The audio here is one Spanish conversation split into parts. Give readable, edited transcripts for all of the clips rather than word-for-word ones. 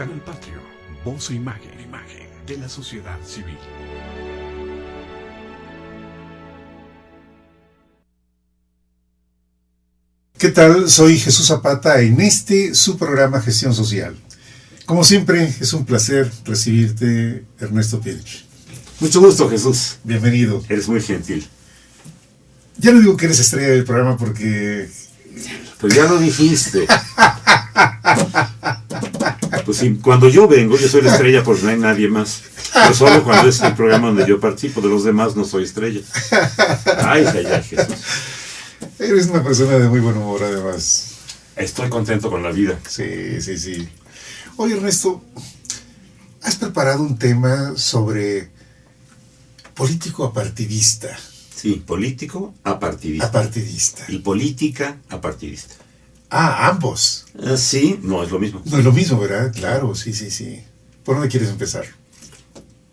Canal Patrio, voz e imagen de la sociedad civil. ¿Qué tal? Soy Jesús Zapata en su programa Gestión Social. Como siempre, es un placer recibirte, Ernesto Pierich. Mucho gusto, Jesús. Bienvenido. Eres muy gentil. Ya no digo que eres estrella del programa porque... Pues ya lo dijiste. Pues sí, cuando yo vengo, yo soy la estrella porque no hay nadie más. Pero solo cuando es el programa donde yo participo, de los demás no soy estrella. Ay, Jesús. Eres una persona de muy buen humor, además. Estoy contento con la vida. Sí. Oye, Ernesto, has preparado un tema sobre político apartidista. Sí, político apartidista. Apartidista. Y política apartidista. Ah, ambos. Sí, no es lo mismo. No es lo mismo, ¿verdad? Claro, sí. ¿Por dónde quieres empezar?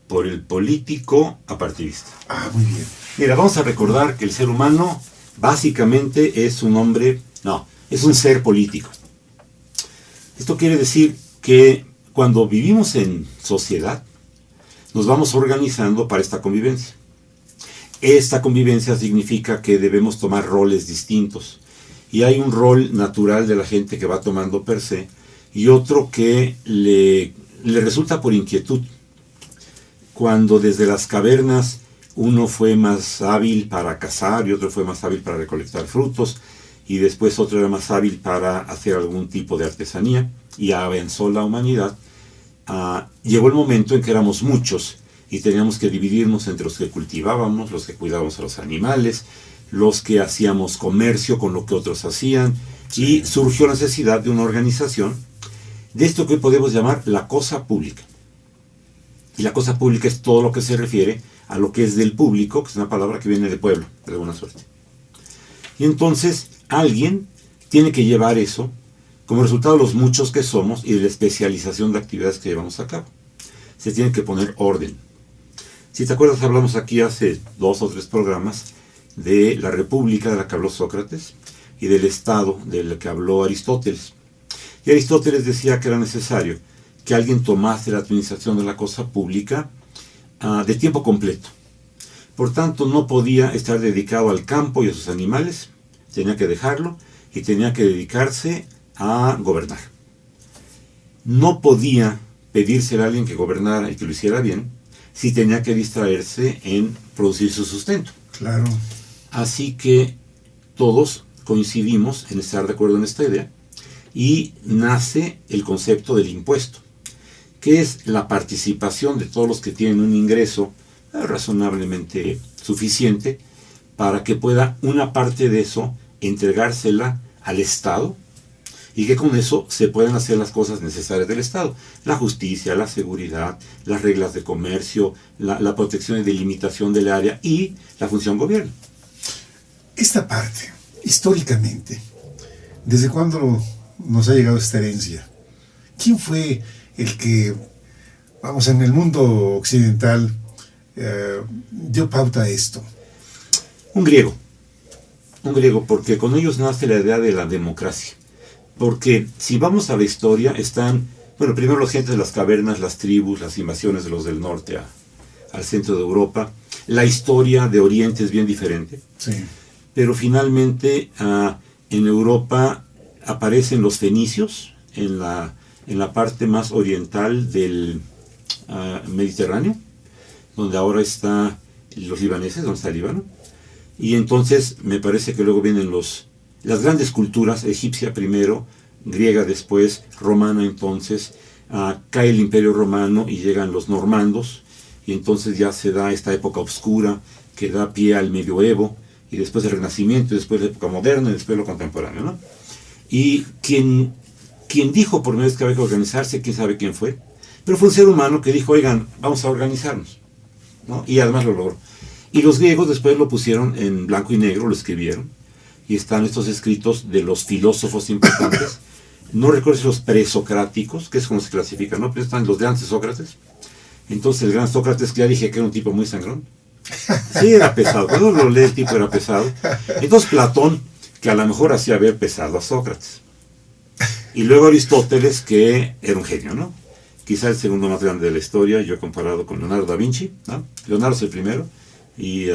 Por el político apartidista. Ah, muy bien. Mira, vamos a recordar que el ser humano básicamente es un hombre, es un ser político. Esto quiere decir que cuando vivimos en sociedad, nos vamos organizando para esta convivencia. Esta convivencia significa que debemos tomar roles distintos. Y hay un rol natural de la gente que va tomando per se, y otro que le resulta por inquietud. Cuando desde las cavernas uno fue más hábil para cazar y otro fue más hábil para recolectar frutos, y después otro era más hábil para hacer algún tipo de artesanía, y avanzó la humanidad, llegó el momento en que éramos muchos, y teníamos que dividirnos entre los que cultivábamos, los que cuidábamos a los animales, los que hacíamos comercio con lo que otros hacían, y surgió la necesidad de una organización de esto que hoy podemos llamar la cosa pública. Y la cosa pública es todo lo que se refiere a lo que es del público, que es una palabra que viene de pueblo, de alguna suerte. Y entonces alguien tiene que llevar eso como resultado de los muchos que somos y de la especialización de actividades que llevamos a cabo. Se tiene que poner orden. Si te acuerdas, hablamos aquí hace 2 o 3 programas de la república de la que habló Sócrates y del Estado del que habló Aristóteles. Y Aristóteles decía que era necesario que alguien tomase la administración de la cosa pública de tiempo completo. Por tanto, no podía estar dedicado al campo y a sus animales, tenía que dejarlo y tenía que dedicarse a gobernar. No podía pedírsele a alguien que gobernara y que lo hiciera bien si tenía que distraerse en producir su sustento. Claro. Así que todos coincidimos en estar de acuerdo en esta idea y nace el concepto del impuesto, que es la participación de todos los que tienen un ingreso razonablemente suficiente para que pueda una parte de eso entregársela al Estado y que con eso se puedan hacer las cosas necesarias del Estado. La justicia, la seguridad, las reglas de comercio, la protección y delimitación del área y la función gobierno. Esta parte, históricamente, ¿desde cuándo nos ha llegado esta herencia? ¿Quién fue el que, en el mundo occidental, dio pauta a esto? Un griego, porque con ellos nace la idea de la democracia. Porque si vamos a la historia, están, primero los gentes de las cavernas, las tribus, las invasiones de los del norte al centro de Europa. La historia de Oriente es bien diferente. Sí. Pero finalmente en Europa aparecen los fenicios en la parte más oriental del Mediterráneo, donde ahora están los libaneses, donde está el Líbano. Y entonces me parece que luego vienen las grandes culturas, egipcia primero, griega después, romana entonces, cae el Imperio Romano y llegan los normandos, y entonces ya se da esta época oscura que da pie al medioevo, y después el Renacimiento, y después la época moderna, y después lo contemporáneo, ¿no? Y quien dijo por medio de que había que organizarse, quién sabe quién fue, pero fue un ser humano que dijo, oigan, vamos a organizarnos, ¿no? Y además lo logró. Y los griegos después lo pusieron en blanco y negro, lo escribieron, y están estos escritos de los filósofos importantes, no recuerdo si los presocráticos, que es como se clasifica, ¿no? Pero están los de antes de Sócrates. Entonces el gran Sócrates, que ya dije que era un tipo muy sangrón, sí era pesado, cuando lo leí el tipo era pesado. Entonces Platón, que a lo mejor hacía ver pesado a Sócrates. Y luego Aristóteles, que era un genio, ¿no? quizá el segundo más grande de la historia. Yo he comparado con Leonardo da Vinci, ¿no? Leonardo es el primero y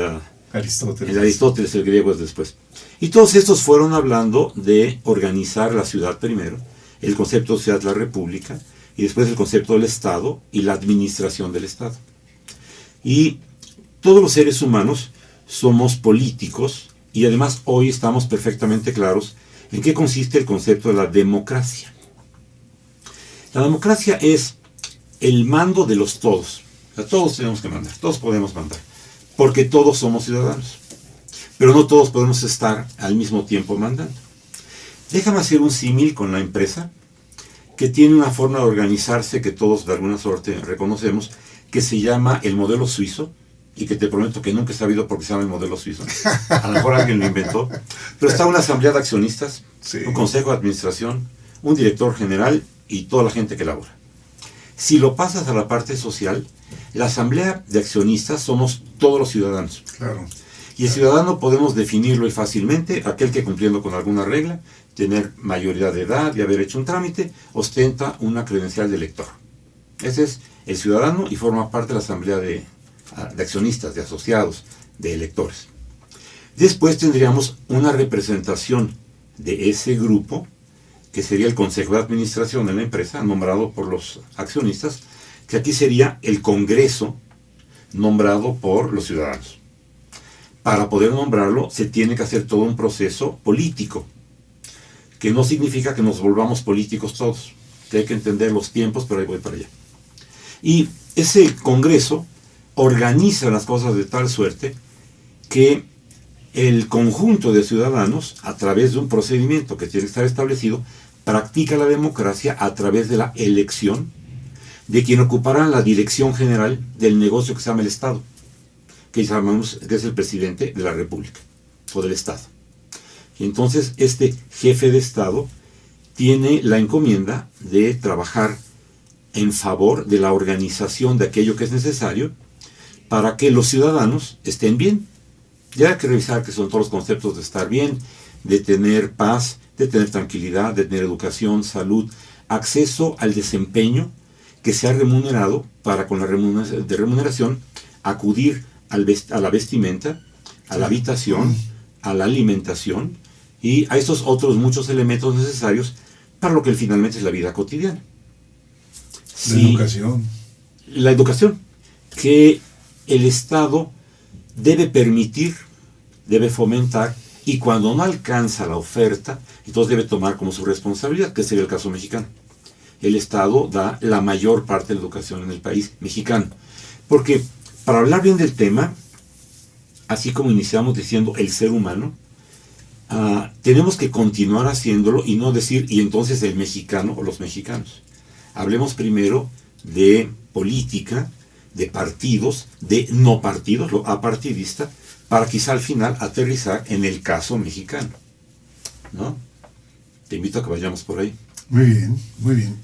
Aristóteles. el Aristóteles, el griego, es después. Y todos estos fueron hablando de organizar la ciudad primero, el concepto de ciudad, la república, y después el concepto del Estado y la administración del Estado. Y todos los seres humanos somos políticos, y además hoy estamos perfectamente claros en qué consiste el concepto de la democracia. La democracia es el mando de los todos. O sea, todos tenemos que mandar, todos podemos mandar, porque todos somos ciudadanos. Pero no todos podemos estar al mismo tiempo mandando. Déjame hacer un símil con la empresa, que tiene una forma de organizarse que todos de alguna suerte reconocemos, que se llama el modelo suizo, y que te prometo que nunca he sabido por qué se llama el modelo suizo. A lo mejor alguien lo inventó. Pero está una asamblea de accionistas, sí, un consejo de administración, un director general y toda la gente que labora. Si lo pasas a la parte social, la asamblea de accionistas somos todos los ciudadanos. Claro. Y el ciudadano podemos definirlo y fácilmente, aquel que cumpliendo con alguna regla, tener mayoría de edad y haber hecho un trámite, ostenta una credencial de elector. Ese es el ciudadano y forma parte de la asamblea de accionistas, de asociados, de electores. Después tendríamos una representación de ese grupo, que sería el consejo de administración de la empresa, nombrado por los accionistas, que aquí sería el congreso, nombrado por los ciudadanos. Para poder nombrarlo, se tiene que hacer todo un proceso político, que no significa que nos volvamos políticos todos, que hay que entender los tiempos, pero ahí voy para allá. Y ese congreso organiza las cosas de tal suerte que el conjunto de ciudadanos, a través de un procedimiento que tiene que estar establecido, practica la democracia a través de la elección de quien ocupará la dirección general del negocio que se llama el Estado, que llamamos, que es el presidente de la República, o del Estado. Y entonces este jefe de Estado tiene la encomienda de trabajar en favor de la organización de aquello que es necesario para que los ciudadanos estén bien. Ya hay que revisar que son todos los conceptos de estar bien, de tener paz, de tener tranquilidad, de tener educación, salud, acceso al desempeño que sea remunerado para con la remuneración acudir a la vestimenta, a la habitación, a la alimentación y a estos otros muchos elementos necesarios para lo que finalmente es la vida cotidiana. La educación. La educación, que el Estado debe permitir, debe fomentar, y cuando no alcanza la oferta, entonces debe tomar como su responsabilidad, que sería el caso mexicano. El Estado da la mayor parte de la educación en el país mexicano. Porque, para hablar bien del tema, así como iniciamos diciendo el ser humano, tenemos que continuar haciéndolo y no decir, y entonces el mexicano o los mexicanos. Hablemos primero de política, de partidos, de no partidos, lo apartidista, para quizá al final aterrizar en el caso mexicano, ¿no? Te invito a que vayamos por ahí. Muy bien, muy bien.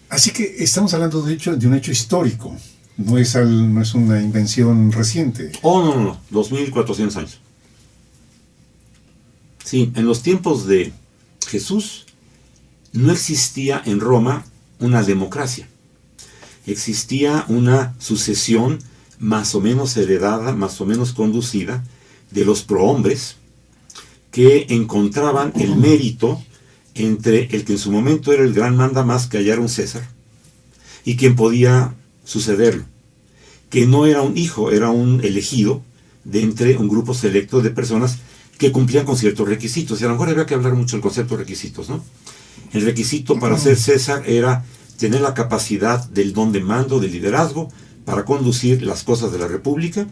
Así que estamos hablando de un hecho histórico, no es una invención reciente. Oh, no, 2400 años. Sí, en los tiempos de Jesús no existía en Roma una democracia. Existía una sucesión más o menos heredada, más o menos conducida, de los prohombres que encontraban el mérito entre el que en su momento era el gran mandamás, que allá era un César, y quien podía sucederlo, que no era un hijo, era un elegido de entre un grupo selecto de personas que cumplían con ciertos requisitos. Y a lo mejor habría que hablar mucho del concepto de requisitos, ¿no? El requisito para ser César era tener la capacidad del don de mando, de liderazgo, para conducir las cosas de la República,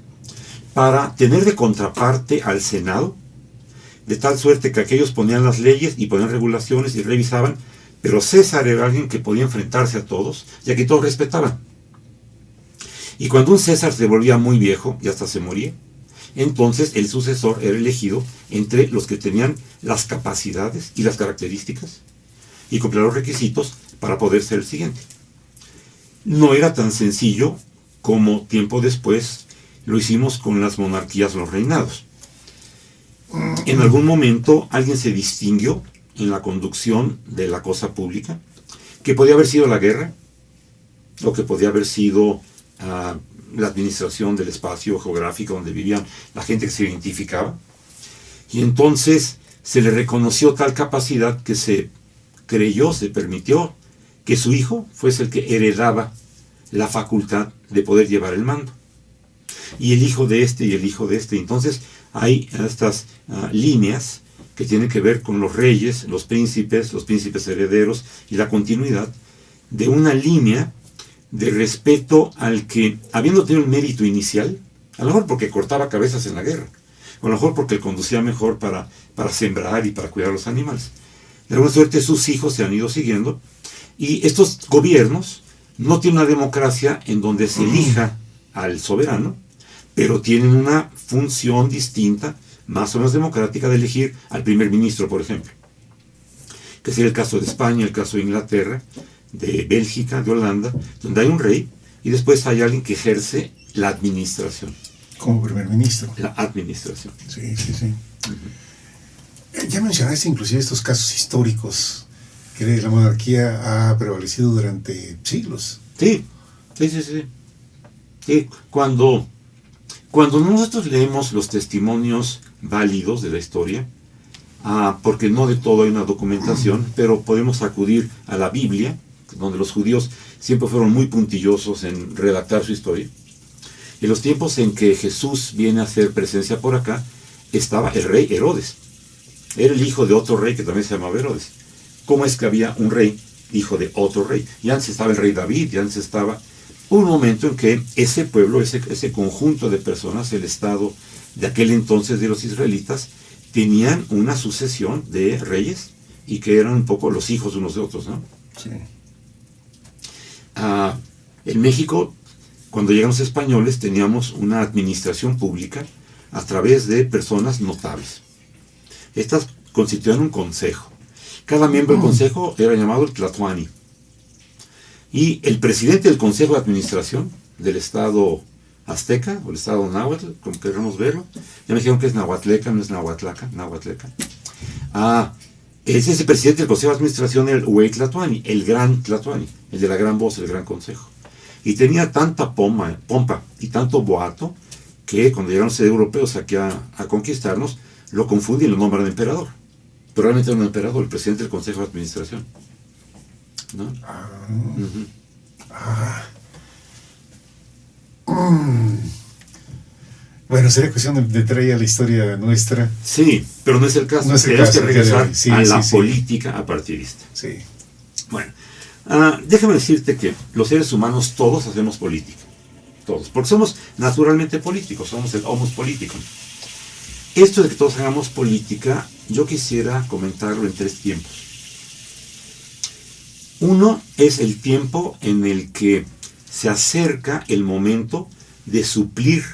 para tener de contraparte al Senado, de tal suerte que aquellos ponían las leyes y ponían regulaciones y revisaban, pero César era alguien que podía enfrentarse a todos, ya que todos respetaban. Y cuando un César se volvía muy viejo y hasta se moría, entonces el sucesor era elegido entre los que tenían las capacidades y las características y cumplían los requisitos para poder ser el siguiente. No era tan sencillo como tiempo después lo hicimos con las monarquías, los reinados. En algún momento alguien se distinguió en la conducción de la cosa pública, que podía haber sido la guerra, lo que podía haber sido la administración del espacio geográfico donde vivían la gente que se identificaba. Y entonces se le reconoció tal capacidad que se creyó, se permitió que su hijo fuese el que heredaba la facultad de poder llevar el mando. Y el hijo de este y el hijo de este. Entonces hay estas líneas que tienen que ver con los reyes, los príncipes herederos y la continuidad de una línea de respeto al que, habiendo tenido un mérito inicial, a lo mejor porque cortaba cabezas en la guerra, o a lo mejor porque él conducía mejor para sembrar y para cuidar los animales. De alguna suerte sus hijos se han ido siguiendo, y estos gobiernos no tienen una democracia en donde se elija al soberano, pero tienen una función distinta, más o menos democrática, de elegir al primer ministro, por ejemplo. Que sería el caso de España, el caso de Inglaterra, de Bélgica, de Holanda, donde hay un rey y después hay alguien que ejerce la administración. Como primer ministro. La administración. Sí, sí, sí. Ya mencionaste inclusive estos casos históricos, que la monarquía ha prevalecido durante siglos. Sí, sí, sí, sí. Sí, cuando nosotros leemos los testimonios válidos de la historia, porque no de todo hay una documentación, pero podemos acudir a la Biblia, donde los judíos siempre fueron muy puntillosos en redactar su historia. En los tiempos en que Jesús viene a hacer presencia por acá, estaba el rey Herodes. Era el hijo de otro rey que también se llamaba Herodes. ¿Cómo es que había un rey, hijo de otro rey? Y antes estaba el rey David, y antes estaba un momento en que ese pueblo, ese conjunto de personas, el estado de aquel entonces de los israelitas, tenían una sucesión de reyes y que eran un poco los hijos unos de otros, ¿no? Sí. En México, cuando llegan los españoles, teníamos una administración pública a través de personas notables. Estas constituían un consejo. Cada miembro del consejo era llamado el Tlatoani. Y el presidente del consejo de administración del estado azteca, o el estado náhuatl, como queramos verlo, ya me dijeron que es nahuatleca, no es nahuatlaca, nahuatleca. Es ese presidente del consejo de administración, el Huey Tlatoani, el gran Tlatoani, el de la gran voz, el gran consejo. Y tenía tanta pompa y tanto boato que cuando llegaron los europeos aquí a conquistarnos, lo confunden y lo nombran emperador. Pero realmente era un emperador, el presidente del consejo de administración, ¿no? Bueno, sería cuestión de traer a la historia nuestra. Sí, pero no es el caso. No es el Tenemos caso, que regresar sí, a la sí, política apartidista. Sí. Bueno, déjame decirte que los seres humanos todos hacemos política. Todos. Porque somos naturalmente políticos, somos el homus politicum. Esto de que todos hagamos política, yo quisiera comentarlo en 3 tiempos. Uno es el tiempo en el que se acerca el momento de suplir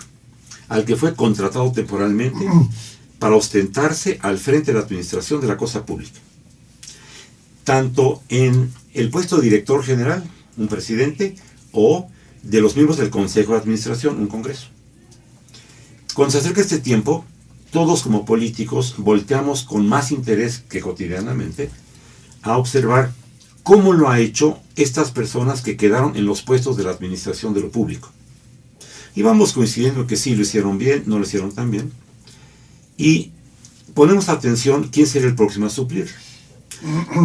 al que fue contratado temporalmente para ostentarse al frente de la administración de la cosa pública. Tanto en el puesto de director general, un presidente, o de los miembros del consejo de administración, un congreso. Cuando se acerca este tiempo, todos como políticos volteamos con más interés que cotidianamente a observar cómo lo ha hecho estas personas que quedaron en los puestos de la administración de lo público. Y vamos coincidiendo que sí lo hicieron bien, no lo hicieron tan bien. Y ponemos atención quién sería el próximo a suplir.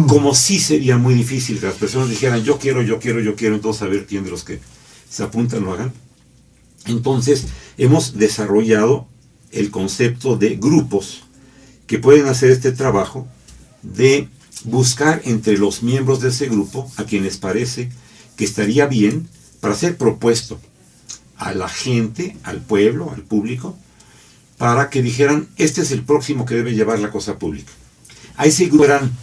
Como sí sería muy difícil que las personas dijeran yo quiero, entonces a ver quién de los que se apuntan lo hagan. Entonces hemos desarrollado el concepto de grupos que pueden hacer este trabajo de buscar entre los miembros de ese grupo a quienes parece que estaría bien para ser propuesto a la gente, al pueblo, al público, para que dijeran, este es el próximo que debe llevar la cosa pública. A ese grupo eran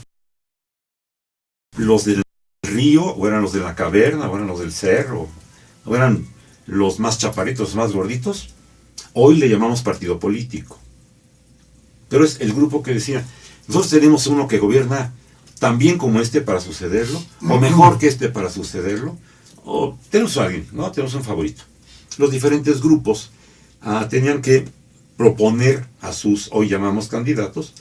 los del río, o eran los de la caverna, o eran los del cerro, o eran los más chaparritos, los más gorditos. Hoy le llamamos partido político. Pero es el grupo que decía, nosotros tenemos uno que gobierna tan bien como este para sucederlo, o mejor que este para sucederlo, o tenemos a alguien, ¿no? Tenemos un favorito. Los diferentes grupos tenían que proponer a sus, hoy llamamos candidatos,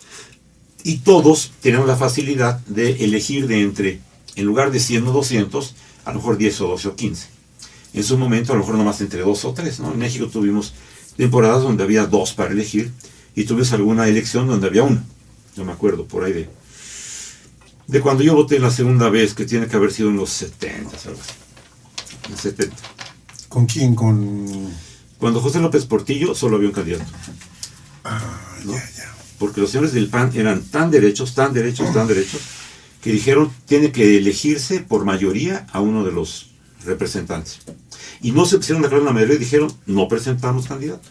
y todos tenían la facilidad de elegir de entre, en lugar de 100 o 200, a lo mejor 10 o 12 o 15. En su momento a lo mejor nomás entre 2 o 3, ¿no? En México tuvimos temporadas donde había 2 para elegir y tuvimos alguna elección donde había 1. Yo me acuerdo por ahí de cuando yo voté la segunda vez, que tiene que haber sido en los 70, algo así. En 70. ¿Con quién? Cuando José López Portillo solo había un candidato. ¿No? Ya. Porque los señores del PAN eran tan derechos, que dijeron tiene que elegirse por mayoría a uno de los representantes. Y no se pusieron de acuerdo en la mayoría y dijeron no presentamos candidato.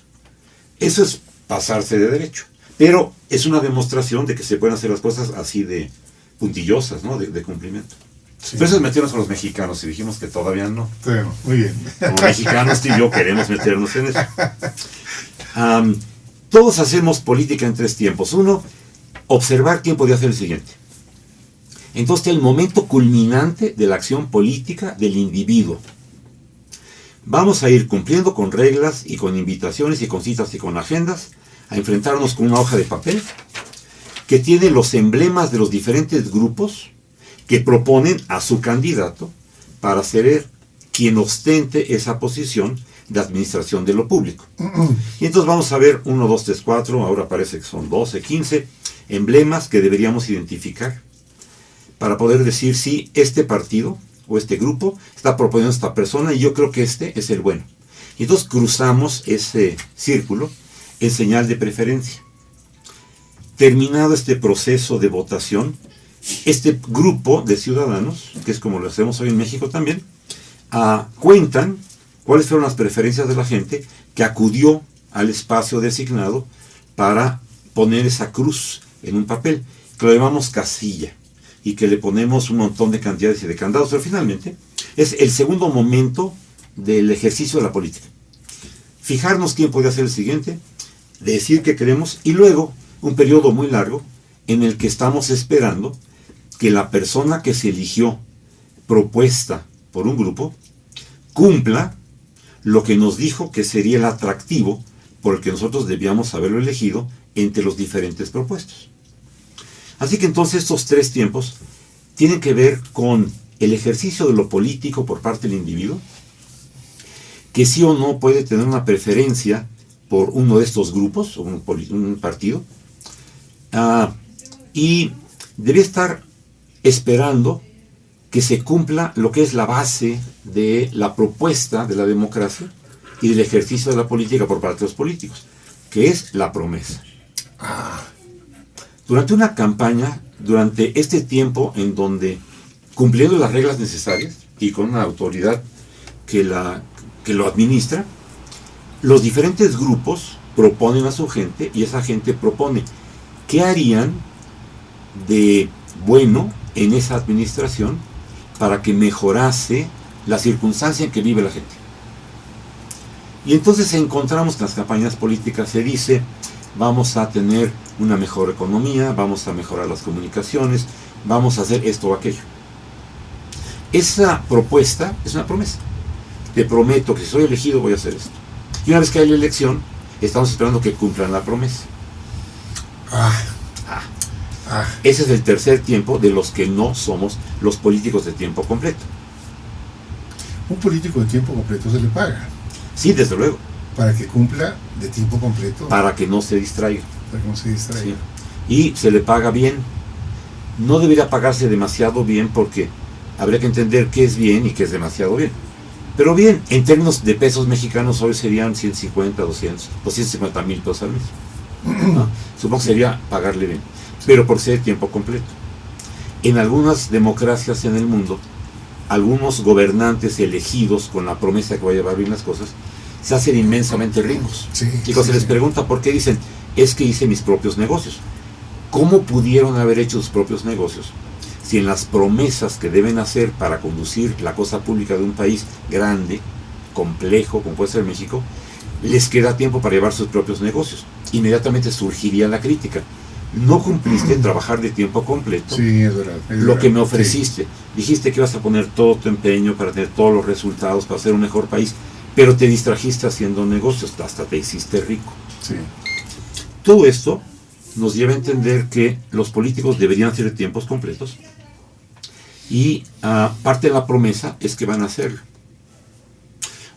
Eso es pasarse de derecho. Pero es una demostración de que se pueden hacer las cosas así de puntillosas, ¿no? De cumplimiento. Sí. Entonces meternos con los mexicanos y dijimos que todavía no. Bueno, muy bien. Como mexicanos tú y yo queremos meternos en eso. Todos hacemos política en 3 tiempos. Uno, observar quién podía hacer el siguiente. Entonces el momento culminante de la acción política del individuo. Vamos a ir cumpliendo con reglas y con invitaciones y con citas y con agendas a enfrentarnos con una hoja de papel que tiene los emblemas de los diferentes grupos que proponen a su candidato para ser quien ostente esa posición de administración de lo público. Y entonces vamos a ver 1, 2, 3, 4, ahora parece que son 12, 15 emblemas que deberíamos identificar para poder decir si este partido o este grupo está proponiendo a esta persona y yo creo que este es el bueno. Y entonces cruzamos ese círculo en señal de preferencia. Terminado este proceso de votación, este grupo de ciudadanos, que es como lo hacemos hoy en México también, cuentan cuáles fueron las preferencias de la gente que acudió al espacio designado para poner esa cruz en un papel, que lo llamamos casilla, y que le ponemos un montón de cantidades y de candados, pero finalmente es el segundo momento del ejercicio de la política. Fijarnos quién podría ser el siguiente, decir qué queremos, y luego un periodo muy largo en el que estamos esperando que la persona que se eligió propuesta por un grupo cumpla lo que nos dijo que sería el atractivo por el que nosotros debíamos haberlo elegido entre los diferentes propuestos. Así que entonces estos 3 tiempos tienen que ver con el ejercicio de lo político por parte del individuo, que sí o no puede tener una preferencia por uno de estos grupos, o un partido, y debe estar esperando que se cumpla lo que es la base de la propuesta de la democracia y del ejercicio de la política por parte de los políticos, que es la promesa. Durante una campaña, durante este tiempo en donde, cumpliendo las reglas necesarias y con una autoridad que lo administra, los diferentes grupos proponen a su gente y esa gente propone qué harían de bueno en esa administración para que mejorase la circunstancia en que vive la gente. Y entonces encontramos que en las campañas políticas se dice, vamos a tener una mejor economía, vamos a mejorar las comunicaciones, vamos a hacer esto o aquello. Esa propuesta es una promesa. Te prometo que si soy elegido voy a hacer esto. Y una vez que hay la elección, estamos esperando que cumplan la promesa. Ese es el tercer tiempo de los que no somos los políticos de tiempo completo. Un político de tiempo completo se le paga. Sí, desde luego. Para que cumpla de tiempo completo. Para que no se distraiga. Para que no se distraiga. Sí. Y se le paga bien. No debería pagarse demasiado bien porque habría que entender qué es bien y qué es demasiado bien. Pero bien, en términos de pesos mexicanos hoy serían 150, 200, 250 mil pesos al mes. ¿No? Supongo que sería pagarle bien. Pero por ser tiempo completo. En algunas democracias en el mundo, algunos gobernantes elegidos con la promesa de que va a llevar bien las cosas, se hacen inmensamente ricos. Y cuando se les pregunta por qué, dicen, es que hice mis propios negocios. ¿Cómo pudieron haber hecho sus propios negocios si en las promesas que deben hacer para conducir la cosa pública de un país grande, complejo, como puede ser México, les queda tiempo para llevar sus propios negocios? Inmediatamente surgiría la crítica. No cumpliste en trabajar de tiempo completo. Sí, es verdad. Lo que me ofreciste. Sí. Dijiste que ibas a poner todo tu empeño para tener todos los resultados, para ser un mejor país, pero te distrajiste haciendo negocios, hasta te hiciste rico. Sí. Todo esto nos lleva a entender que los políticos deberían ser de tiempos completos Y parte de la promesa es que van a hacerlo.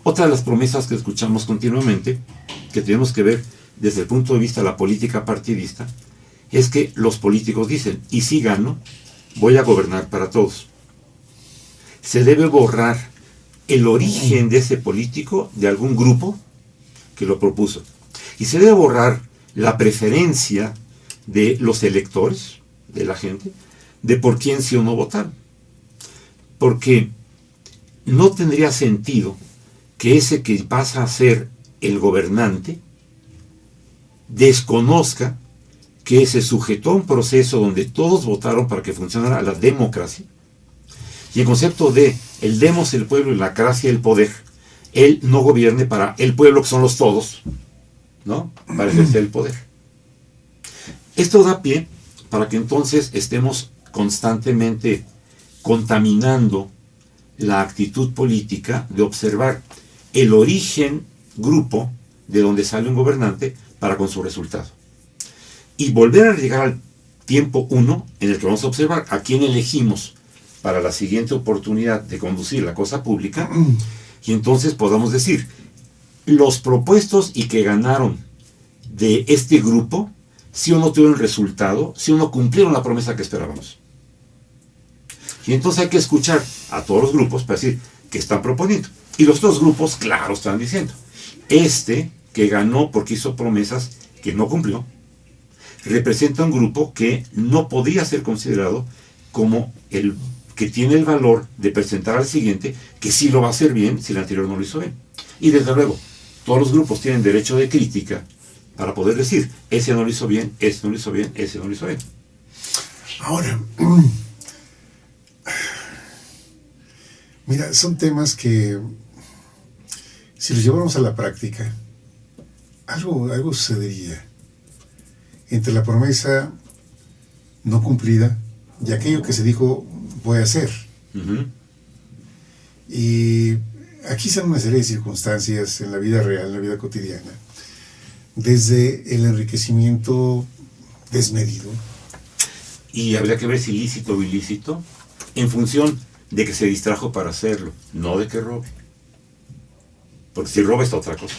Otra de las promesas que escuchamos continuamente, que tenemos que ver desde el punto de vista de la política partidista, es que los políticos dicen, y si gano, voy a gobernar para todos. Se debe borrar el origen de ese político, de algún grupo que lo propuso. Y se debe borrar la preferencia de los electores, de la gente, de por quién sí o no votar. Porque no tendría sentido que ese que pasa a ser el gobernante desconozca que se sujetó a un proceso donde todos votaron para que funcionara la democracia. Y el concepto de el demos, el pueblo, y la cracia, el poder, él no gobierne para el pueblo, que son los todos, ¿no? Para ejercer el poder. Esto da pie para que entonces estemos constantemente contaminando la actitud política de observar el origen grupo de donde sale un gobernante para con su resultado. Y volver a llegar al tiempo 1 en el que vamos a observar a quién elegimos para la siguiente oportunidad de conducir la cosa pública, y entonces podamos decir, los propuestos y que ganaron de este grupo, si o no tuvieron resultado, si o no cumplieron la promesa que esperábamos. Y entonces hay que escuchar a todos los grupos para decir qué están proponiendo. Y los dos grupos, claro, están diciendo, este que ganó porque hizo promesas que no cumplió, representa un grupo que no podía ser considerado como el que tiene el valor de presentar al siguiente, que sí lo va a hacer bien si el anterior no lo hizo bien. Y desde luego, todos los grupos tienen derecho de crítica para poder decir, ese no lo hizo bien, ese no lo hizo bien, ese no lo hizo bien. Ahora, mira, son temas que, si los llevamos a la práctica, algo sucedería entre la promesa no cumplida y aquello que se dijo voy a hacer. Y aquí se dan una serie de circunstancias en la vida real, en la vida cotidiana, desde el enriquecimiento desmedido. Y habría que ver si lícito o ilícito, en función de que se distrajo para hacerlo, no de que robe. Porque si roba es otra cosa.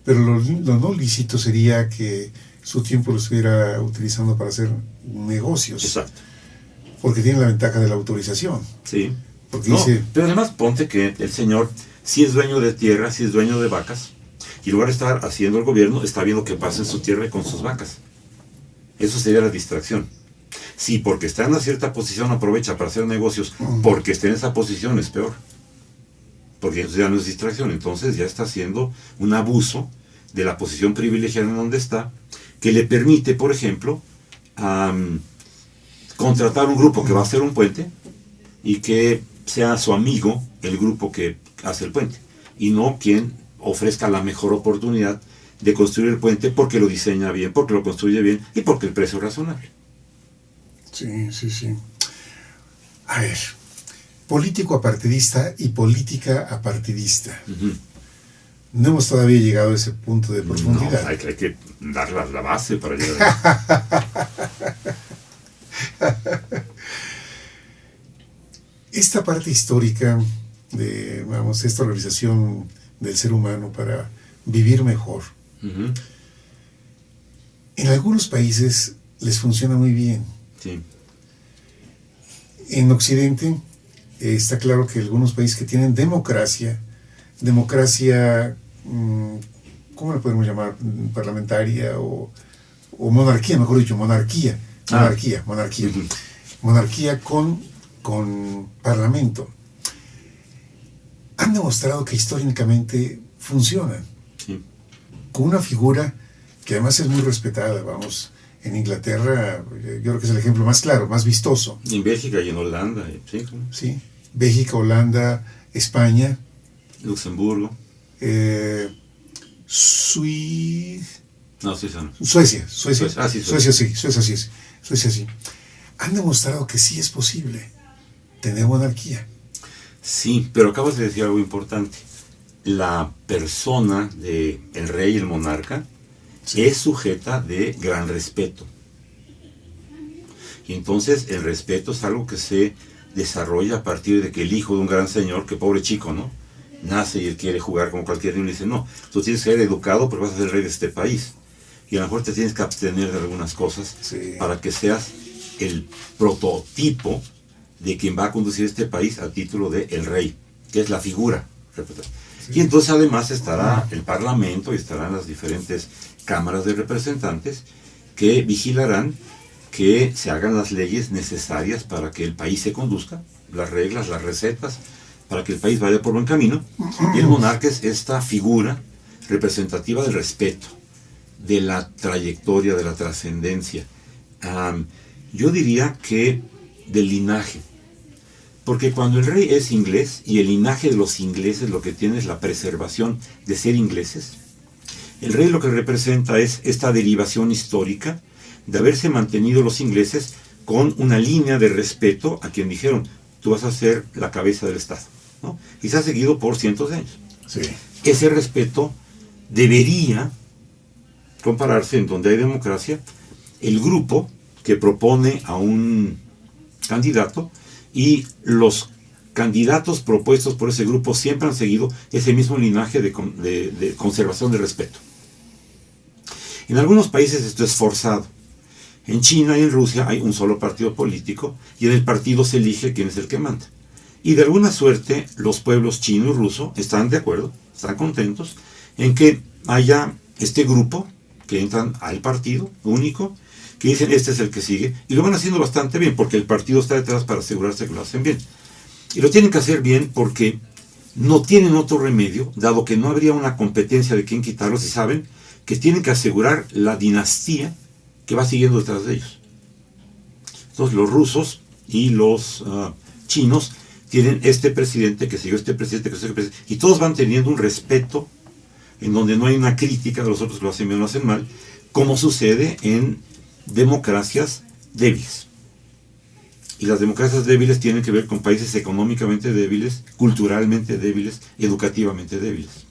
Pero lo no lícito sería que su tiempo lo estuviera utilizando para hacer negocios. Exacto. Porque tiene la ventaja de la autorización. Sí. Porque No, dice, pero además ponte que el señor sí es dueño de tierra, sí es dueño de vacas, y en lugar de estar haciendo el gobierno, está viendo qué pasa en su tierra y con sus vacas. Eso sería la distracción. Si porque está en una cierta posición aprovecha para hacer negocios, porque está en esa posición es peor. Porque eso ya no es distracción, entonces ya está haciendo un abuso de la posición privilegiada en donde está, que le permite, por ejemplo, contratar un grupo que va a hacer un puente y que sea su amigo el grupo que hace el puente, y no quien ofrezca la mejor oportunidad de construir el puente porque lo diseña bien, porque lo construye bien y porque el precio es razonable. sí, sí, sí. A ver, político apartidista y política apartidista. No hemos todavía llegado a ese punto de profundidad. No, hay que dar la base para llegar. Esta parte histórica de, vamos, esta organización del ser humano para vivir mejor, en algunos países les funciona muy bien. Sí. En Occidente está claro que algunos países que tienen democracia, ¿cómo le podemos llamar? Parlamentaria o monarquía, mejor dicho, monarquía con parlamento, han demostrado que históricamente funcionan. Sí. Con una figura que además es muy respetada, vamos. En Inglaterra, yo creo que es el ejemplo más claro, más vistoso. En Bélgica y en Holanda, sí. Sí, Bélgica, Holanda, España, Luxemburgo. No, Suiza no. Suecia sí. Han demostrado que sí es posible tener monarquía. Sí, pero acabas de decir algo importante. La persona de el rey, el monarca, es sujeta de gran respeto. Y entonces el respeto es algo que se desarrolla a partir de que el hijo de un gran señor, que pobre chico, ¿no?, nace y él quiere jugar como cualquier niño, y le dice, no, tú tienes que ser educado porque vas a ser el rey de este país. Y a lo mejor te tienes que abstener de algunas cosas para que seas el prototipo de quien va a conducir este país a título de el rey, que es la figura. Y entonces además estará el Parlamento y estarán las diferentes cámaras de representantes que vigilarán que se hagan las leyes necesarias para que el país se conduzca, las reglas, las recetas, para que el país vaya por buen camino. Y el monarca es esta figura representativa del respeto, de la trayectoria, de la trascendencia. Yo diría que del linaje. Porque cuando el rey es inglés, y el linaje de los ingleses lo que tiene es la preservación de ser ingleses, el rey lo que representa es esta derivación histórica de haberse mantenido los ingleses con una línea de respeto a quien dijeron, tú vas a ser la cabeza del Estado, ¿no? Y se ha seguido por cientos de años. Sí. Ese respeto debería compararse en donde hay democracia, el grupo que propone a un candidato y los candidatos propuestos por ese grupo siempre han seguido ese mismo linaje de conservación de respeto. En algunos países esto es forzado. En China y en Rusia hay un solo partido político y en el partido se elige quién es el que manda. Y de alguna suerte los pueblos chino y ruso están de acuerdo, están contentos en que haya este grupo que entran al partido único, que dicen este es el que sigue, y lo van haciendo bastante bien porque el partido está detrás para asegurarse que lo hacen bien. Y lo tienen que hacer bien porque no tienen otro remedio, dado que no habría una competencia de quién quitarlos, y saben que tienen que asegurar la dinastía que va siguiendo detrás de ellos. Entonces los rusos y los chinos tienen este presidente que siguió este presidente, que siguió este presidente, y todos van teniendo un respeto en donde no hay una crítica de los otros que lo hacen bien o lo hacen mal, como sucede en democracias débiles. Y las democracias débiles tienen que ver con países económicamente débiles, culturalmente débiles, educativamente débiles.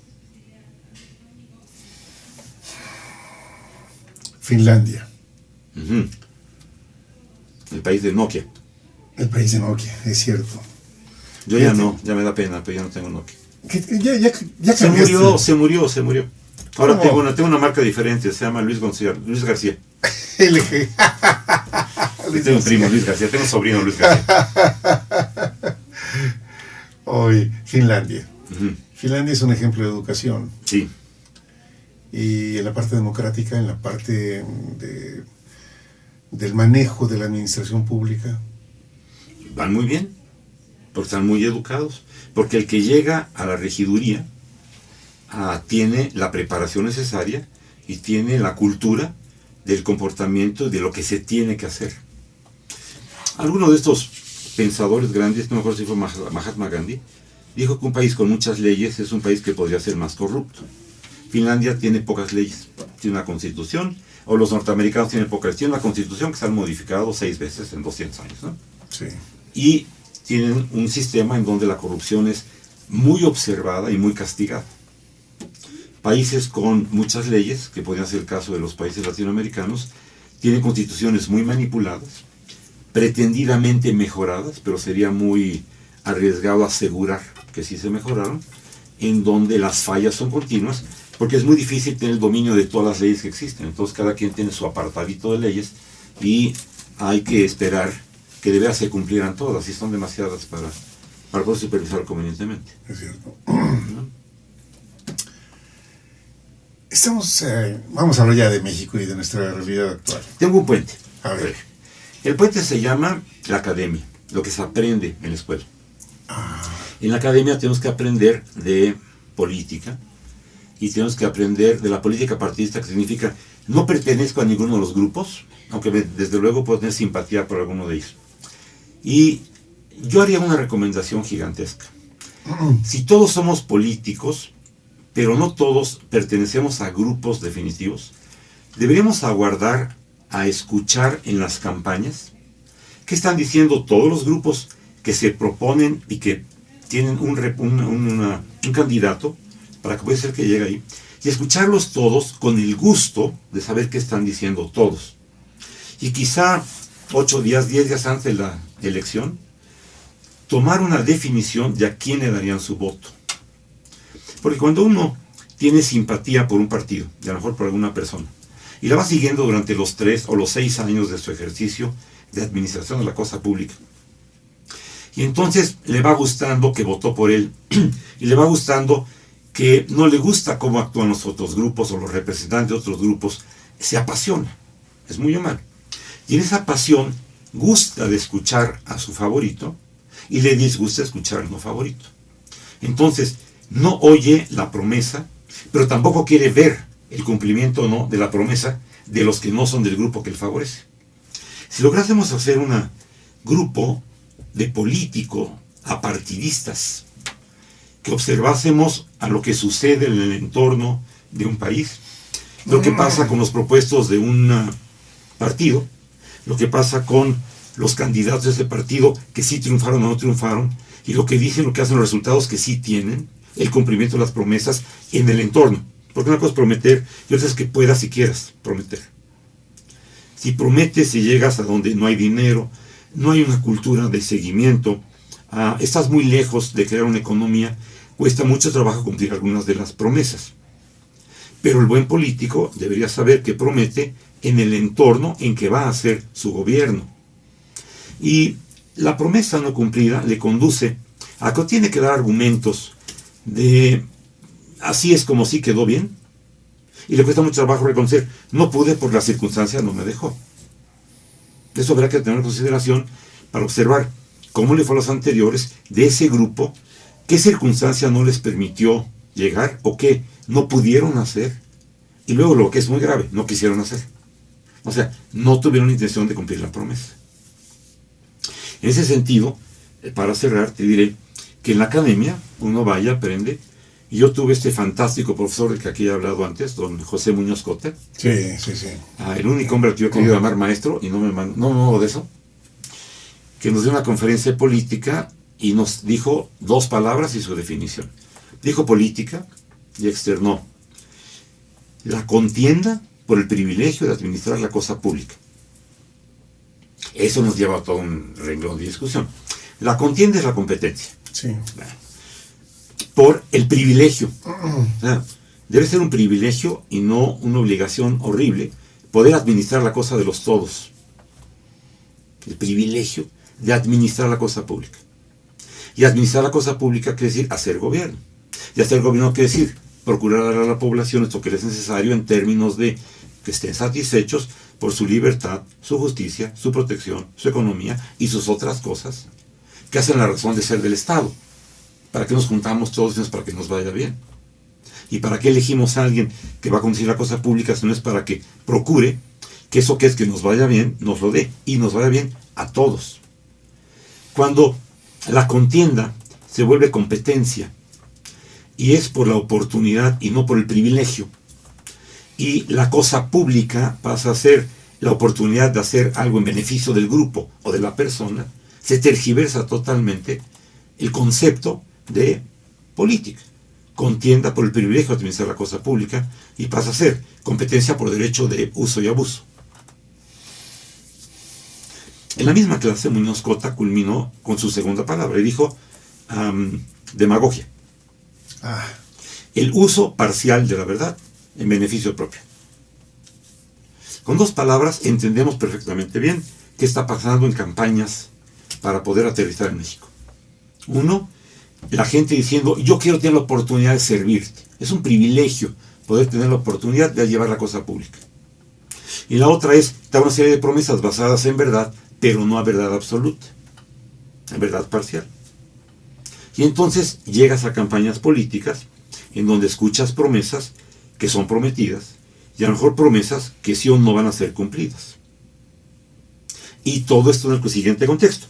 Finlandia. El país de Nokia. El país de Nokia, es cierto. Yo ya no, ya me da pena, pero ya no tengo Nokia. Ya se murió. Ahora tengo una marca diferente, se llama Luis García. LG. Tengo un primo, Luis García, tengo un sobrino, Luis García. Hoy, Finlandia. Finlandia es un ejemplo de educación. Sí. Y en la parte democrática, en la parte del manejo de la administración pública. Van muy bien, porque están muy educados. Porque el que llega a la regiduría tiene la preparación necesaria y tiene la cultura del comportamiento y de lo que se tiene que hacer. Alguno de estos pensadores grandes, no me acuerdo si fue Mahatma Gandhi, dijo que un país con muchas leyes es un país que podría ser más corrupto. Finlandia tiene pocas leyes, tiene una constitución, o los norteamericanos tienen pocas leyes, tienen una constitución que se han modificado 6 veces en 200 años, ¿no? Sí. Y tienen un sistema en donde la corrupción es muy observada y muy castigada. Países con muchas leyes, que podrían ser el caso de los países latinoamericanos, tienen constituciones muy manipuladas, pretendidamente mejoradas, pero sería muy arriesgado asegurar que sí se mejoraron, en donde las fallas son continuas, porque es muy difícil tener el dominio de todas las leyes que existen. Entonces cada quien tiene su apartadito de leyes y hay que esperar que de veras se cumplieran todas, y son demasiadas para poder supervisar convenientemente. Es cierto. ¿No? Vamos a hablar ya de México y de nuestra realidad actual. Tengo un puente. A ver. El puente se llama la academia, lo que se aprende en la escuela. En la academia tenemos que aprender de política, y tenemos que aprender de la política partidista, que significa no pertenezco a ninguno de los grupos, aunque desde luego puedo tener simpatía por alguno de ellos. Y yo haría una recomendación gigantesca. Si todos somos políticos, pero no todos pertenecemos a grupos definitivos, deberíamos aguardar a escuchar en las campañas qué están diciendo todos los grupos que se proponen y que tienen un candidato para que puede ser que llegue ahí, y escucharlos todos con el gusto de saber qué están diciendo todos. Y quizá 8 días, 10 días antes de la elección, tomar una definición de a quién le darían su voto. Porque cuando uno tiene simpatía por un partido, y a lo mejor por alguna persona, y la va siguiendo durante los 3 o los 6 años de su ejercicio de administración de la cosa pública, y entonces le va gustando que votó por él, y le va gustando que no le gusta cómo actúan los otros grupos o los representantes de otros grupos, se apasiona, es muy humano. Y en esa pasión gusta de escuchar a su favorito y le disgusta escuchar al no favorito. Entonces, no oye la promesa, pero tampoco quiere ver el cumplimiento o no de la promesa de los que no son del grupo que él favorece. Si lográsemos hacer un grupo de políticos apartidistas, que observásemos a lo que sucede en el entorno de un país, lo que pasa con los propuestos de un partido, lo que pasa con los candidatos de ese partido que sí triunfaron o no triunfaron, y lo que dicen, lo que hacen los resultados que sí tienen, el cumplimiento de las promesas en el entorno. Porque una cosa es prometer y otra es que puedas y quieras prometer. Si prometes y llegas a donde no hay dinero, no hay una cultura de seguimiento, estás muy lejos de crear una economía, cuesta mucho trabajo cumplir algunas de las promesas. Pero el buen político debería saber que promete en el entorno en que va a hacer su gobierno. Y la promesa no cumplida le conduce a que tiene que dar argumentos de así es como sí quedó bien, y le cuesta mucho trabajo reconocer, no pude por las circunstancias, no me dejó. Eso habrá que tener en consideración para observar cómo le fue a los anteriores de ese grupo, qué circunstancia no les permitió llegar o qué no pudieron hacer, y luego lo que es muy grave, no quisieron hacer. O sea, no tuvieron intención de cumplir la promesa. En ese sentido, para cerrar, te diré que en la academia uno vaya, aprende, y yo tuve este fantástico profesor del que aquí he hablado antes, don José Muñoz Cota. Sí. El único hombre al que yo he querido llamar maestro, y no de eso, que nos dio una conferencia política y nos dijo 2 palabras y su definición. Dijo política y externó la contienda por el privilegio de administrar la cosa pública. Eso nos lleva a todo un renglón de discusión. La contienda es la competencia. Sí. Por el privilegio. O sea, debe ser un privilegio y no una obligación horrible poder administrar la cosa de los todos. El privilegio de administrar la cosa pública. Y administrar la cosa pública quiere decir hacer gobierno. Y hacer gobierno quiere decir procurar dar a la población esto que les es necesario en términos de que estén satisfechos por su libertad, su justicia, su protección, su economía y sus otras cosas que hacen la razón de ser del Estado. ¿Para qué nos juntamos todos? Para que nos vaya bien. ¿Y para qué elegimos a alguien que va a conducir la cosa pública si no es para que procure que eso que es que nos vaya bien, nos lo dé y nos vaya bien a todos? Cuando la contienda se vuelve competencia y es por la oportunidad y no por el privilegio, y la cosa pública pasa a ser la oportunidad de hacer algo en beneficio del grupo o de la persona, se tergiversa totalmente el concepto de política. Contienda por el privilegio de administrar la cosa pública y pasa a ser competencia por derecho de uso y abuso. En la misma clase, Muñoz Cota culminó con su segunda palabra y dijo demagogia. El uso parcial de la verdad en beneficio propio. Con 2 palabras entendemos perfectamente bien qué está pasando en campañas para poder aterrizar en México. 1, la gente diciendo, yo quiero tener la oportunidad de servirte. Es un privilegio poder tener la oportunidad de llevar la cosa pública. Y la otra es, dar una serie de promesas basadas en verdad, pero no a verdad absoluta, en verdad parcial. Y entonces llegas a campañas políticas en donde escuchas promesas que son prometidas y a lo mejor promesas que sí o no van a ser cumplidas. Y todo esto en el siguiente contexto,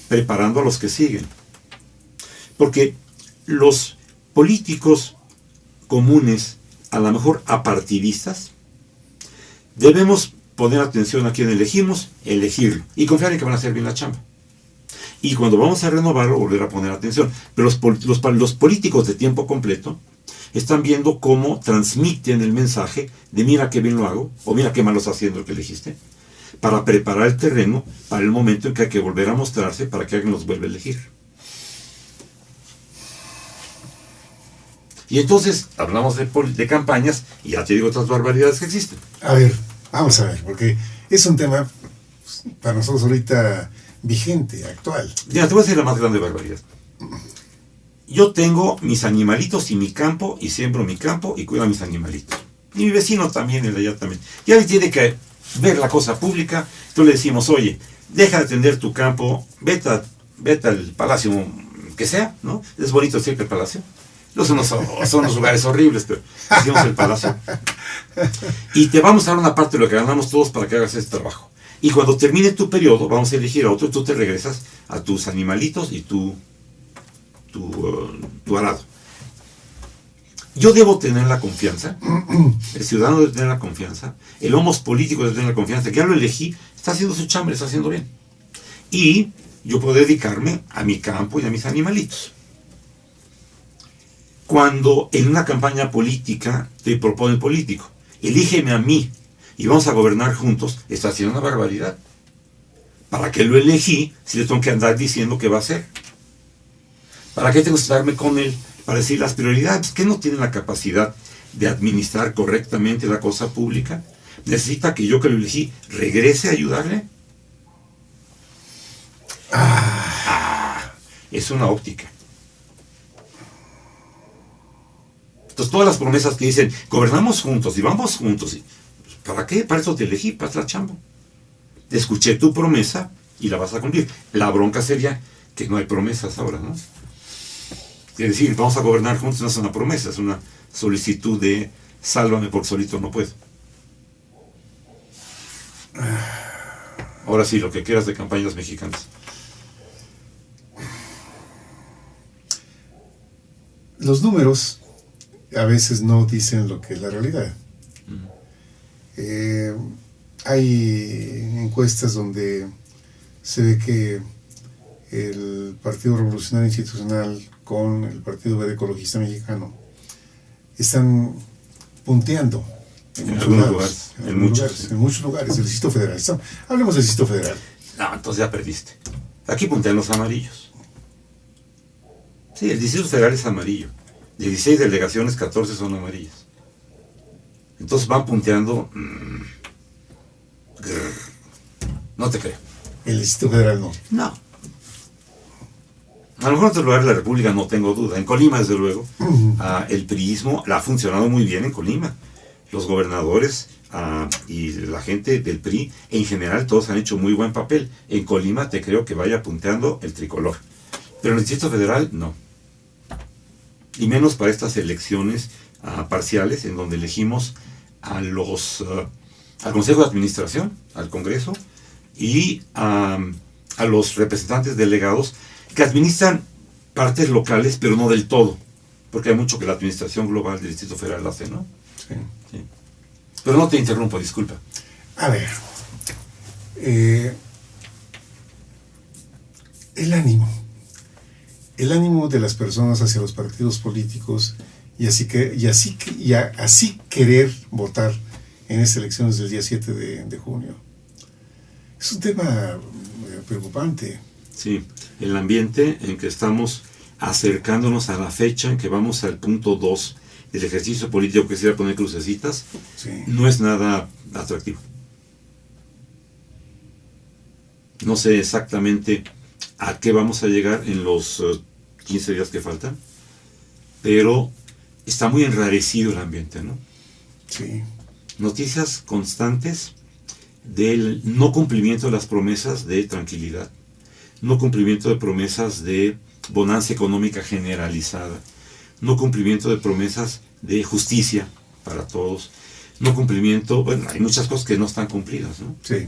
preparando a los que siguen. Porque los políticos comunes, a lo mejor apartidistas, debemos poner atención a quien elegimos, elegirlo y confiar en que van a hacer bien la chamba. Y cuando vamos a renovarlo, volver a poner atención. Pero los políticos de tiempo completo están viendo cómo transmiten el mensaje de mira qué bien lo hago, o mira qué mal lo está haciendo el que elegiste. para preparar el terreno para el momento en que hay que volver a mostrarse para que alguien los vuelva a elegir. Y entonces hablamos de campañas y ya te digo otras barbaridades que existen. A ver, vamos a ver, porque es un tema para nosotros ahorita vigente, actual. Ya, te voy a decir la más grande barbaridad. Yo tengo mis animalitos y mi campo, y siembro mi campo y cuido a mis animalitos. Y mi vecino también, el de allá también. Y alguien tiene que ver la cosa pública. Entonces le decimos, oye, deja de atender tu campo, vete al palacio que sea, ¿no? Es bonito siempre el palacio. No son los lugares horribles, pero decimos el palacio. Y te vamos a dar una parte de lo que ganamos todos para que hagas este trabajo. Y cuando termine tu periodo, vamos a elegir a otro, tú te regresas a tus animalitos y tu arado. Yo debo tener la confianza, el ciudadano debe tener la confianza, el homos político debe tener la confianza, que ya lo elegí, está haciendo su chamba, está haciendo bien. Y yo puedo dedicarme a mi campo y a mis animalitos. Cuando en una campaña política te propone el político, elígeme a mí y vamos a gobernar juntos, está haciendo una barbaridad. ¿Para qué lo elegí si le tengo que andar diciendo qué va a hacer? ¿Para qué tengo que estarme con él para decir las prioridades? ¿Que no tiene la capacidad de administrar correctamente la cosa pública? ¿Necesita que yo que lo elegí regrese a ayudarle? Es una óptica. Entonces todas las promesas que dicen, gobernamos juntos y vamos juntos. ¿Para qué? Para eso te elegí, para la chamba. Escuché tu promesa y la vas a cumplir. La bronca sería que no hay promesas ahora, ¿no? Es decir, vamos a gobernar juntos no es una promesa, es una solicitud de sálvame porque solito no puedo. Ahora sí, lo que quieras de campañas mexicanas. Los números a veces no dicen lo que es la realidad. Hay encuestas donde se ve que el Partido Revolucionario Institucional con el Partido Verde Ecologista Mexicano están punteando en muchos lugares, el Distrito Federal. Hablemos del Distrito Federal. No, entonces ya perdiste. Aquí puntean los amarillos. Sí, el Distrito Federal es amarillo. De 16 delegaciones, 14 son amarillas. Entonces van punteando. No te creo. El Distrito Federal no. No. A lo mejor en otros lugares de la República no tengo duda. En Colima, desde luego, el priismo ha funcionado muy bien en Colima. Los gobernadores y la gente del PRI, en general, todos han hecho muy buen papel. En Colima te creo que vaya punteando el tricolor. Pero en el Distrito Federal, no. Y menos para estas elecciones parciales, en donde elegimos al Consejo de Administración, al Congreso, y a los representantes delegados que administran partes locales, pero no del todo, porque hay mucho que la administración global del Distrito Federal hace, ¿no? Sí. Sí. Pero no te interrumpo, disculpa. A ver, el ánimo de las personas hacia los partidos políticos y así querer votar en estas elecciones del día 7 de junio. Es un tema preocupante. Sí, el ambiente en que estamos acercándonos a la fecha en que vamos al punto 2 del ejercicio político, que sería poner crucecitas, Sí. no es nada atractivo. No sé exactamente a qué vamos a llegar en los 15 días que faltan, pero está muy enrarecido el ambiente, ¿no? Sí. Noticias constantes del no cumplimiento de las promesas de tranquilidad, no cumplimiento de promesas de bonanza económica generalizada, no cumplimiento de promesas de justicia para todos, no cumplimiento, bueno, hay muchas cosas que no están cumplidas, ¿no? Sí,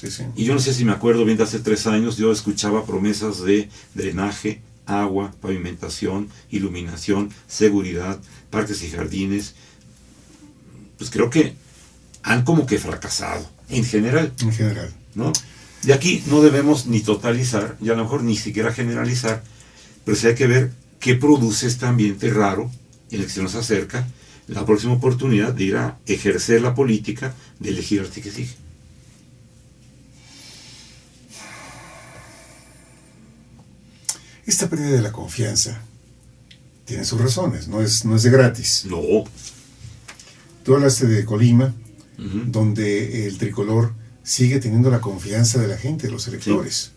sí, sí. Y yo no sé si me acuerdo bien de hace 3 años, yo escuchaba promesas de drenaje, agua, pavimentación, iluminación, seguridad, parques y jardines. Pues creo que han como que fracasado, en general. En general. ¿No? De aquí no debemos ni totalizar, y a lo mejor ni siquiera generalizar, pero sí hay que ver qué produce este ambiente raro en el que se nos acerca la próxima oportunidad de ir a ejercer la política de elegir al que sigue. Esta pérdida de la confianza tiene sus razones, no es de gratis. No. Tú hablaste de Colima, Ujú. donde el tricolor sigue teniendo la confianza de la gente, de los electores,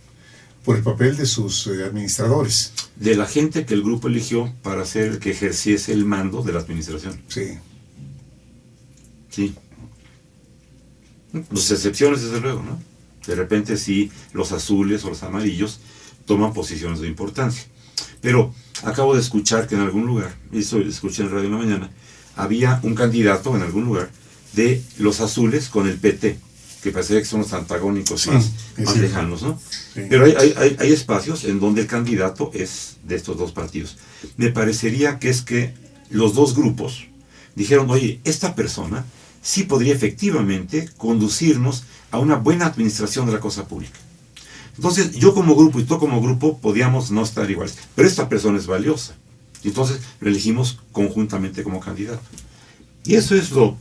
por el papel de sus administradores. De la gente que el grupo eligió para ser el que ejerciese el mando de la administración. Sí. Sí. Pues excepciones, desde luego, ¿no? De repente sí, los azules o los amarillos toman posiciones de importancia. Pero acabo de escuchar que en algún lugar, eso escuché en radio en la mañana, había un candidato en algún lugar de los azules con el PT, que parece que son los antagónicos Sí, más cierto. lejanos, ¿no? Sí. Pero hay espacios en donde el candidato es de estos dos partidos. Me parecería que es que los dos grupos dijeron, oye, esta persona sí podría efectivamente conducirnos a una buena administración de la cosa pública. Entonces, yo como grupo y tú como grupo podíamos no estar iguales, pero esta persona es valiosa. Y entonces lo elegimos conjuntamente como candidato. Y eso es lo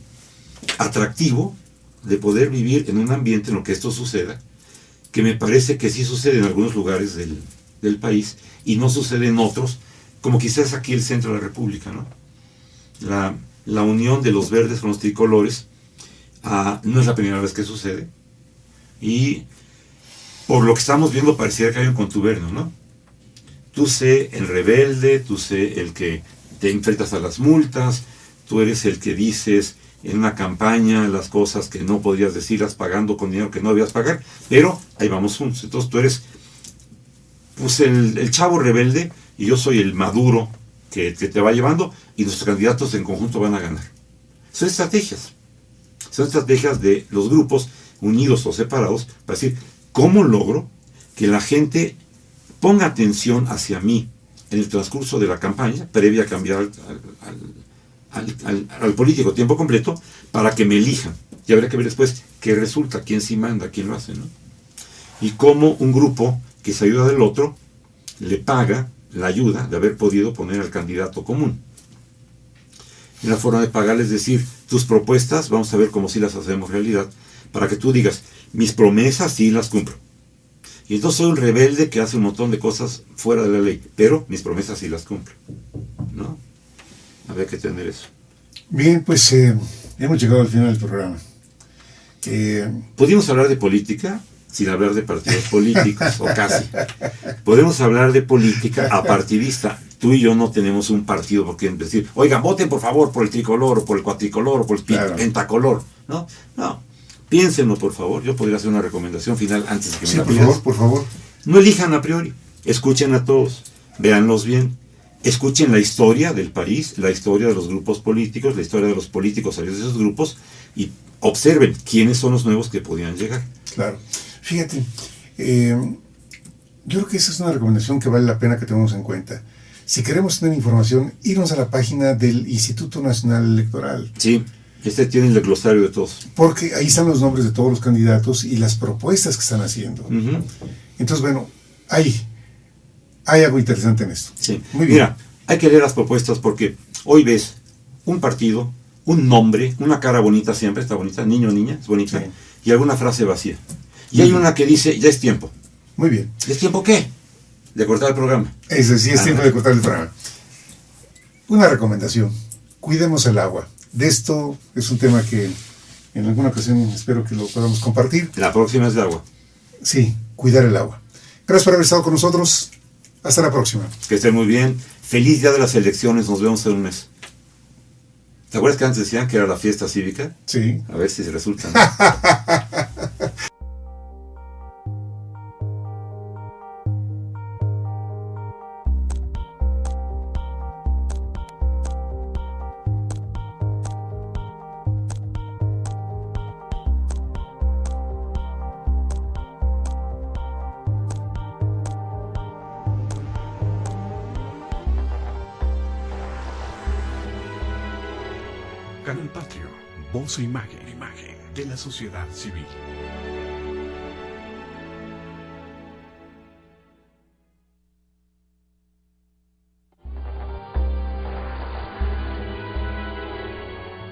atractivo de poder vivir en un ambiente en lo que esto suceda, que me parece que sí sucede en algunos lugares del país y no sucede en otros, como quizás aquí el centro de la República, ¿no? La unión de los verdes con los tricolores no es la primera vez que sucede, y por lo que estamos viendo pareciera que hay un contubernio, ¿no? Tú sé el rebelde, tú sé el que te enfrentas a las multas, tú eres el que dices en una campaña las cosas que no podrías decirlas pagando con dinero que no debías pagar, pero ahí vamos juntos. Entonces tú eres pues el chavo rebelde y yo soy el maduro que te va llevando, y nuestros candidatos en conjunto van a ganar. Son estrategias de los grupos unidos o separados para decir, ¿cómo logro que la gente ponga atención hacia mí en el transcurso de la campaña, previa a cambiar al político a tiempo completo, para que me elijan? Y habrá que ver después qué resulta, quién sí manda, quién lo hace, ¿no? Y cómo un grupo que se ayuda del otro le paga la ayuda de haber podido poner al candidato común. Y la forma de pagarle es decir, tus propuestas, vamos a ver cómo sí las hacemos realidad, para que tú digas, mis promesas sí las cumplo. Y entonces soy un rebelde que hace un montón de cosas fuera de la ley, pero mis promesas sí las cumplo, ¿no? Habría que tener eso. Bien, pues hemos llegado al final del programa. ¿Pudimos hablar de política sin hablar de partidos políticos? O casi. Podemos hablar de política apartidista. Tú y yo no tenemos un partido por qué decir, oigan, voten por favor por el tricolor, o por el cuatricolor, o por el pentacolor. No, no. Piénsenlo, por favor. Yo podría hacer una recomendación final antes de que me la pidas. Por favor. No elijan a priori. Escuchen a todos. Véanlos bien. Escuchen la historia del país, la historia de los grupos políticos, la historia de los políticos salidos de esos grupos, y observen quiénes son los nuevos que podían llegar. Claro. Fíjate, yo creo que esa es una recomendación que vale la pena que tengamos en cuenta. Si queremos tener información, irnos a la página del Instituto Nacional Electoral. Sí, tiene el glosario de todos. Porque ahí están los nombres de todos los candidatos y las propuestas que están haciendo. Uh-huh. Entonces, bueno, hay algo interesante en esto. Sí. Muy bien. Mira, hay que leer las propuestas porque hoy ves un partido, un nombre, una cara bonita siempre, está bonita, niño o niña, es bonita, sí, y alguna frase vacía. Y hay una que dice, ya es tiempo. Muy bien. ¿Es tiempo qué? De cortar el programa. Eso sí, es tiempo de cortar el programa. Una recomendación, cuidemos el agua. De esto es un tema que en alguna ocasión espero que lo podamos compartir. La próxima es de agua. Sí, cuidar el agua. Gracias por haber estado con nosotros. Hasta la próxima. Que estén muy bien. Feliz día de las elecciones. Nos vemos en un mes. ¿Te acuerdas que antes decían que era la fiesta cívica? Sí. A ver si se resulta, ¿no? Canal Patrio, voz e imagen de la sociedad civil.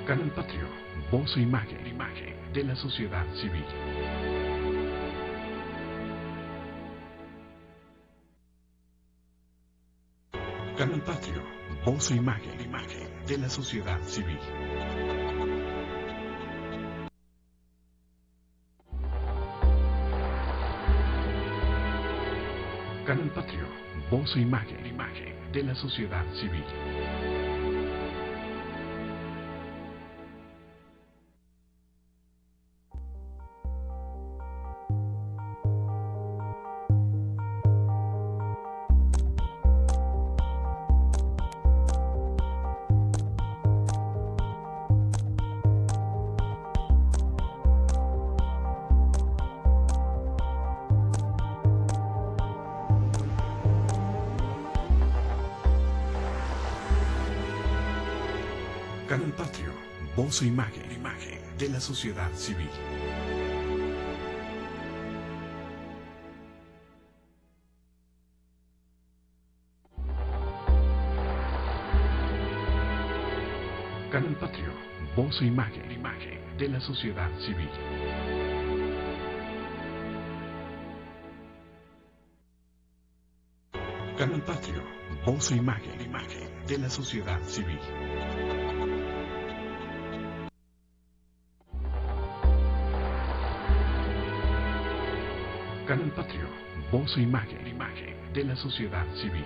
Canal Patrio, voz e imagen de la sociedad civil. Canal Patrio, voz e imagen de la sociedad civil. Canal Patrio, voz e imagen de la sociedad civil. Canal Patrio, voz e imagen de la sociedad civil. Canal Patrio, voz e imagen de la sociedad civil. Canal Patrio, voz e imagen de la sociedad civil. Canal Patrio, voz e imagen de la sociedad civil.